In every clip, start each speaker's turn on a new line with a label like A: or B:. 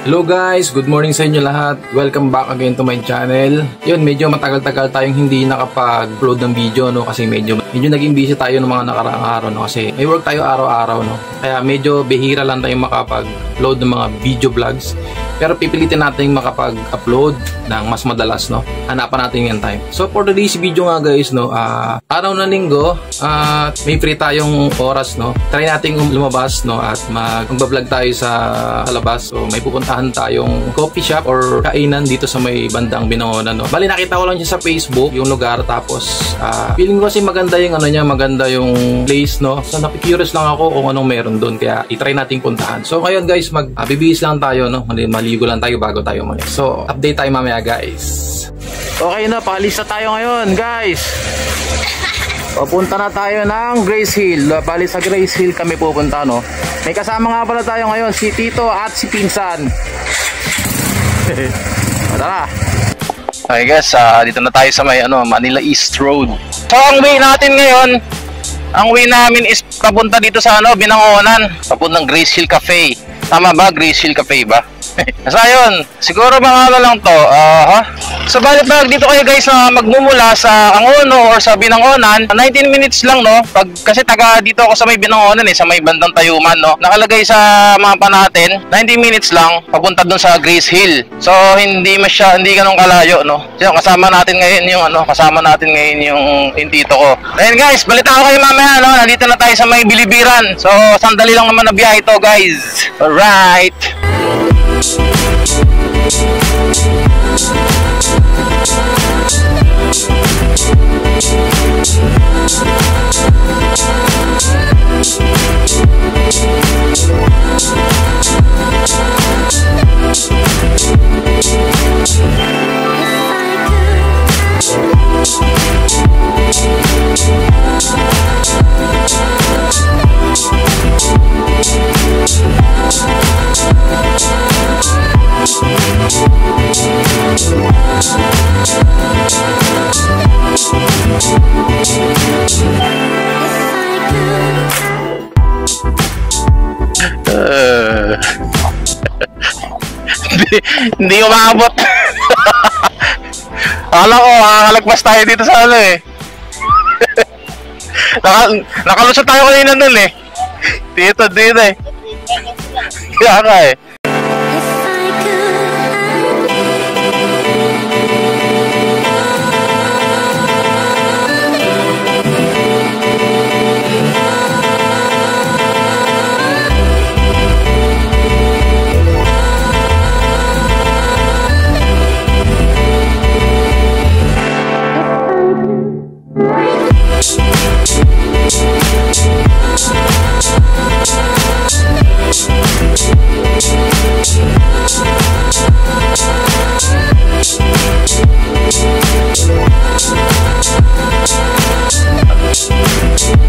A: Hello guys, good morning sa inyo lahat. Welcome back again to my channel. Yun, medyo matagal-tagal tayong hindi nakapag-upload ng video, no, kasi medyo naging busy tayo ng mga nakaraang araw, no, kasi may work tayo araw-araw, no. Kaya medyo bihira lang tayong makapag-upload ng mga video vlogs. Pero pipilitin natin makapag-upload ng mas madalas, no. Hanapan natin yung time. So for today's video nga guys, no, araw na linggo, may free tayong oras, no. Try natin lumabas, no, at mag-vlog tayo sa labas. So may pupuntahan tayong coffee shop or kainan dito sa may bandang Binangonan, no. Bali nakita ko lang siya sa Facebook yung lugar, tapos feeling ko kasi maganda yung ano niya, maganda yung place, no. So napicurious lang ako kung anong meron doon, kaya i-try nating puntahan. So ngayon guys, bibihis lang tayo, no. Maligo lang tayo bago tayo umalis. So update tayo mamaya guys. Okay na, paalis na tayo ngayon guys. Papunta na tayo ng Grace Hill. Bali sa Grace Hill kami pupunta, no. May kasama nga pala tayo ngayon, si Tito at si Pinsan. Tara. Okay guys, dito na tayo sa may Manila East Road. So ang way natin ngayon, ang way namin is papunta dito sa Binangonan, papuntang Grace Hill Cafe. Tama ba? Grace Hill Cafe ba? So ayun, siguro mga lang to. So bali pag dito kayo guys na magmumula sa Angono or sa Binangonan, 19 minutes lang, no. Kasi taga dito ako sa may Binangonan, sa may bandang Tayuman, no. Nakalagay sa mapa natin 19 minutes lang papunta dun sa Grace Hill. So hindi ganun kalayo, no. So kasama natin ngayon yung tito ko. Ayun guys, balita ko kayo mamaya, no. Nandito na tayo sa may Bilibiran. So sandali lang naman na biyahe to guys. Alright. Hindi ko maabot. Akala ko makakalagpas tayo dito sa nakalusot tayo kanina nun dito kaya ka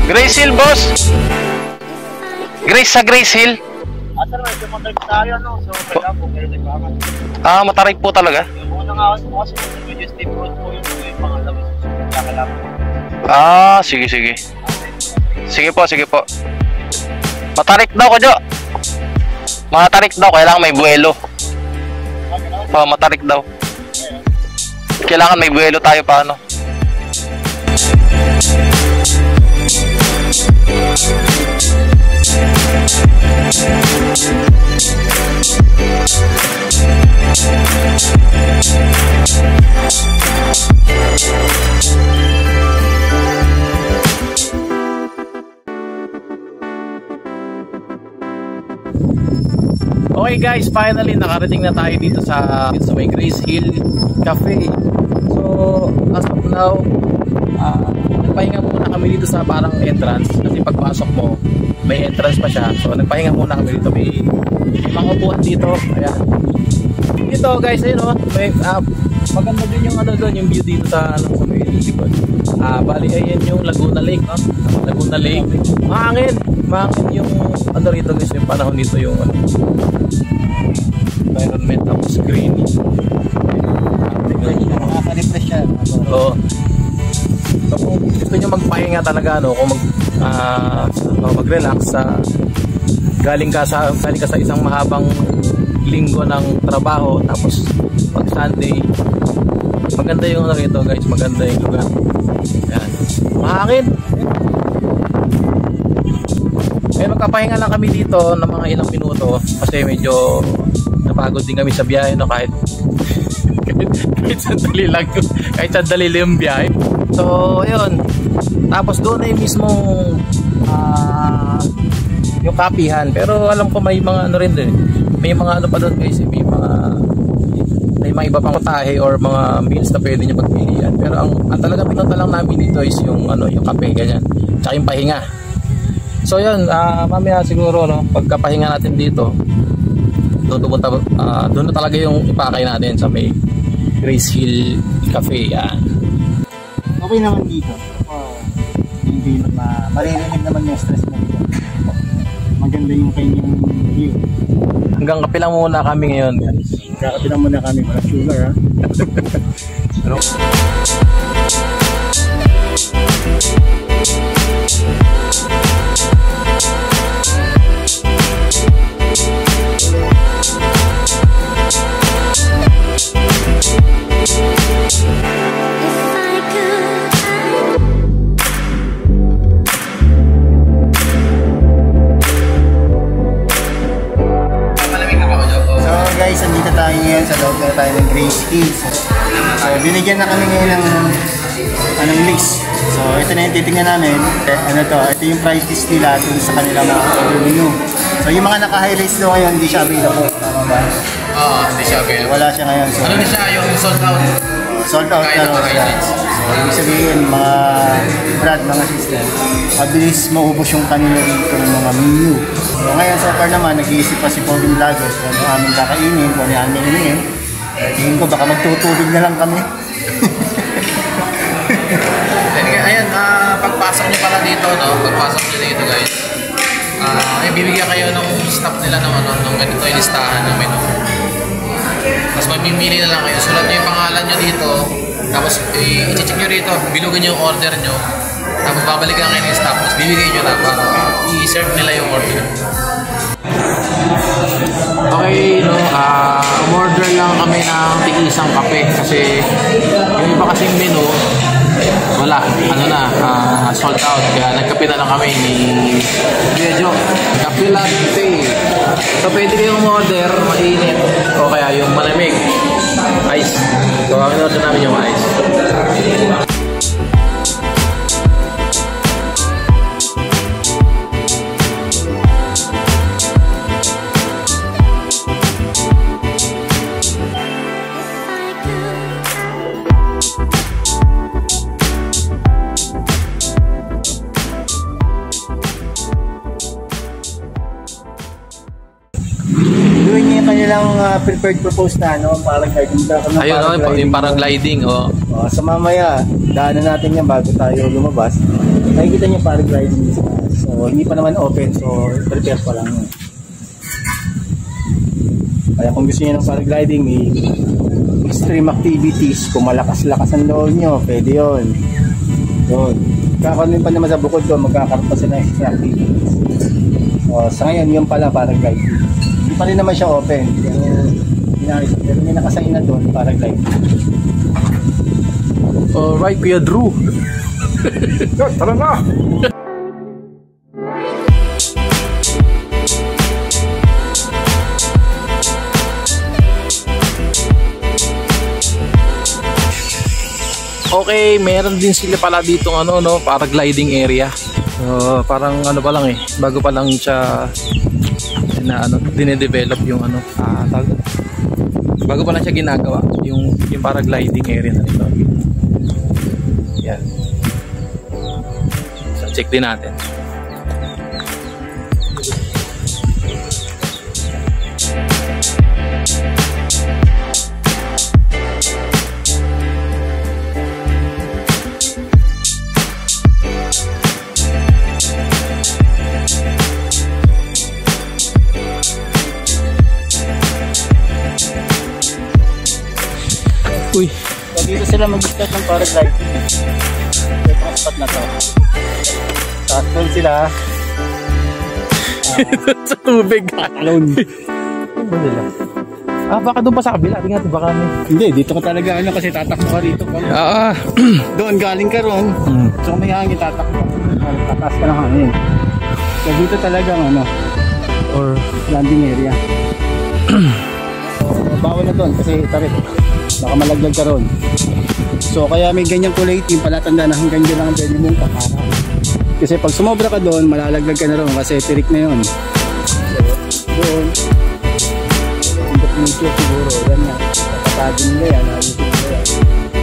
A: Grace Hill, boss. Sa Grace Hill.
B: Asa na, ito matarik tayo, no? So, kaya po, kayo nagbakan.
A: Matarik po talaga?
B: Yung una nga ako kasi yung steep road po yung pangalawin.
A: Sige. Sige po. Matarik daw ko, Jo. Matarik daw, kailangan may buwelo. Matarik daw. Kailangan may buwelo tayo paano. Okay guys, finally nakarating na tayo dito sa may Grace Hill Cafe. So as of now, nagpahinga muna kami dito sa parang entrance, kasi pagpasok mo may entrance pa siya. So nagpahinga muna kami dito, may mga upuan dito. Ayan. Dito guys, ayun may maganda din yung doon, yung view dito sa may likod. Bali ayan yung Laguna Lake, no? Laguna Lake. Mahangin yung rito guys, yung panahon dito, yung environment, tapos green.
B: Nakaka-refresh siya.
A: Oo. So kung gusto nyo magpahinga talaga, kung mag-relax, galing ka sa isang mahabang linggo ng trabaho, tapos pag Sunday, maganda yung ano rito guys, maganda yung lugar. Yan, mahangin. Eh, magkapahinga lang kami dito ng mga ilang minuto kasi medyo napagod din kami sa biyahe, no, kahit sandali lang yung biyahe. So yun, tapos doon ay mismong yung kapihan, pero alam ko may mga ano rin din, may mga ano pa doon guys, may mga iba pang tahe or mga meals na pwede nyo pagpilian, pero ang talaga pinunta lang namin dito is yung ano, yung kape, ganyan, tsaka yung pahinga. So yun, mamaya siguro, no, pagkapahinga natin dito, doon na talaga yung ipakay natin sa may Grace Hill Cafe. Yan.
C: Okay naman dito. Hindi maririnig naman yung stress mo dito. Maganda yung kanyang view.
A: Hanggang kape lang muna kami ngayon, guys.
C: Kakape lang muna kami, wala sugar, ha.
A: Pero
C: guys, andito tayo ngayon sa loob na tayo ng Grace Hills. So, binigyan na kami ngayon ng anong list. So, ito na yung titingnan namin. Ito yung price list nila dun sa kanilang mga order menu. So, yung mga naka-high rates daw ngayon, hindi siya available. Tama ba?
A: Oo, hindi siya available.
C: Wala siya ngayon. So,
A: ano na siya, yung sold out?
C: Sold out na raw siya. So, ibig sabihin, mga brad, mga system, mabilis maubos yung kanila dito ng mga menu. So, ngayon, so far naman, nag-iisip pa si Poging Vloggers kung ano aming kakainin, kung ano aming iniin. Tingin ko, baka magtutubig na lang kami.
A: Ayan, pagpasok nyo pala dito, no? Pagpasok nyo dito, guys. Ay, bibigyan kayo ng staff nila ng ano, ng ganito yung listahan ng menu. Tapos mamimili na lang kayo. Sulat nyo yung pangalan nyo dito. Tapos i-check nyo rito, bilugan nyo yung order nyo. Tapos babalikan kayo ng staff. Tapos bibigyan nyo na para i-serve nila yung order. Okay, no, umorder lang kami ng tig-isang kape kasi yung iba kasing menu wala, ano na, sold out, kaya nagkape na lang kami ni Diego, kape latte. So pwede kayong umorder mainit o kaya yung malamig, ice. So kami order namin yung ice.
C: Kanilang preferred propose na ano, paragliding.
A: Ayun, yung paragliding, oh.
C: So mamaya, daanan natin yan bago tayo lumabas. Nakikita niyo paragliding. So hindi pa naman open, so prepare pa lang. Kaya kung gusto niyo ng paragliding, may extreme activities, kung malakas-lakas ang loob niyo, pwede yun. Yun. Kakaroon pa naman sa bukod doon, magkakaroon pa sila ng extreme activities. So sa ngayon, yun pala paragliding. Hindi pa rin naman siya open, pero may nakasign na doon para glide.
A: Alright, Kuya Drew. Tara na! Okay, meron din sila pala dito ano, no, paragliding area. Parang ano pa lang bago pa lang siya na ano, dine-develop yung ano, bago pa lang siya ginagawa yung paragliding area na ito. Yan. So check din natin. Uy.
C: So dito sila mag-start ng paragliding. Ito ang spot na to. Tapos doon sila
A: sa tubig.
C: alone.
A: Saan ba nila? Baka doon pa sa kabila. Tingnan natin, baka may...
C: Hindi, dito ka talaga kasi tatakbo ka rito. Doon galing ka ron. So may hangin tatakbo. Tataas ka ng hangin. So dito talagang
A: Or...
C: landing area. Bawal na doon kasi tarik. Baka malaglag ka ron. So kaya may ganyang kulay itim, palatanda na hanggang dyan lang ang pwede mong kakaran. Kasi pag sumobra ka doon, malalaglag ka na ron kasi tirik na yun. So doon, ang documenture siguro, yan nga, kapatado nila yan, ayusin nila yan.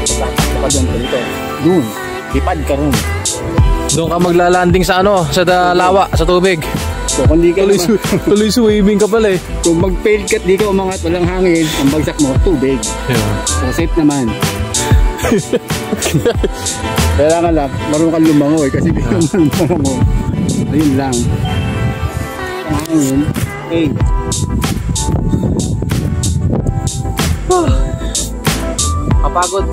C: Tatakbo ka doon dito. Doon, lipad ka ron.
A: Doon ka maglalanding sa sa lawa, sa tubig.
C: So kung di ka
A: Tuloy swimming ka pala eh.
C: kung mag-fail ka, di ka umangat, walang hangin, ang bagsak mo, tubig.
A: Yeah.
C: So safe naman. Kailangan lang, marunong kang lumangoy kasi di ka lumangoy. Ayun lang. Ang hangin, okay.
A: Kapagod.